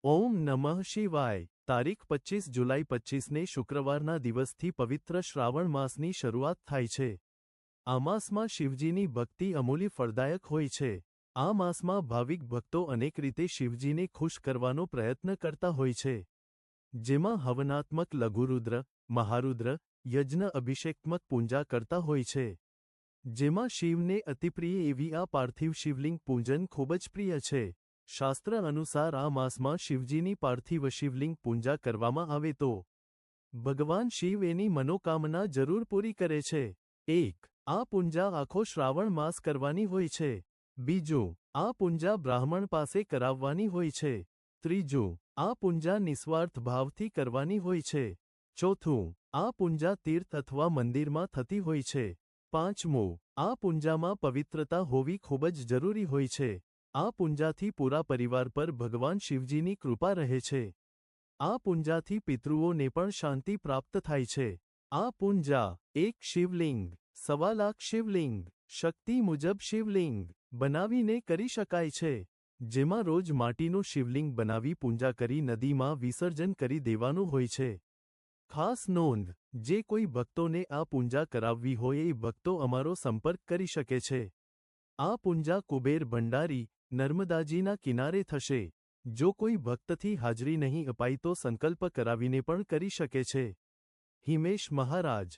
ઓમ નમઃ શિવાય। તારીખ 25 જુલાઈ 25ને શુક્રવારના દિવસથી પવિત્ર શ્રાવણ માસની શરૂઆત થાય છે। આ માસમાં શિવજીની ભક્તિ અમૂલ્ય ફળદાયક હોય છે। આ માસમાં ભાવિક ભક્તો અનેક રીતે શિવજીને ખુશ કરવાનો પ્રયત્ન કરતા હોય છે, જેમાં હવનાત્મક લઘુરુદ્ર, મહારુદ્ર, યજ્ઞ અભિષેકાત્મક પૂજા કરતા હોય છે, જેમાં શિવને અતિપ્રિય એવી આ પાર્થિવ શિવલિંગ પૂજન ખૂબ જ પ્રિય છે। શાસ્ત્ર અનુસાર આ માસમાં શિવજીની પાર્થિવ શિવલિંગ પૂજા કરવામાં આવે તો ભગવાન શિવ એની મનોકામના જરૂર પૂરી કરે છે। 1. આ પૂજા આખો શ્રાવણ માસ કરવાની હોય છે। 2. આ પૂજા બ્રાહ્મણ પાસે કરાવવાની હોય છે। 3. આ પૂજા નિસ્વાર્થ ભાવથી કરવાની હોય છે। 4. આ પૂજા તીર્થ અથવા મંદિરમાં થતી હોય છે। 5. આ પૂજામાં પવિત્રતા હોવી ખૂબ જ જરૂરી હોય છે। આ પૂજાથી પૂરા પરિવાર પર ભગવાન શિવજીની કૃપા રહે છે। આ પૂજાથી પિતૃઓને પણ શાંતિ પ્રાપ્ત થાય છે। આ પૂજા એક શિવલિંગ, 1.25 લાખ શિવલિંગ, શક્તિ મુજબ શિવલિંગ બનાવીને કરી શકાય છે, જેમાં રોજ માટીનું શિવલિંગ બનાવી પૂજા કરી નદીમાં વિસર્જન કરી દેવાનું હોય છે। ખાસ નોંધ, જે કોઈ ભક્તોને આ પૂજા કરાવવી હોય એ ભક્તો અમારો સંપર્ક કરી શકે છે। આ પૂજા કુબેર ભંડારી, નર્મદાજીના કિનારે થશે। જો કોઈ ભક્તથી હાજરી નહીં અપાય તો સંકલ્પ કરાવીને પણ કરી શકે છે। હિમેશ મહારાજ।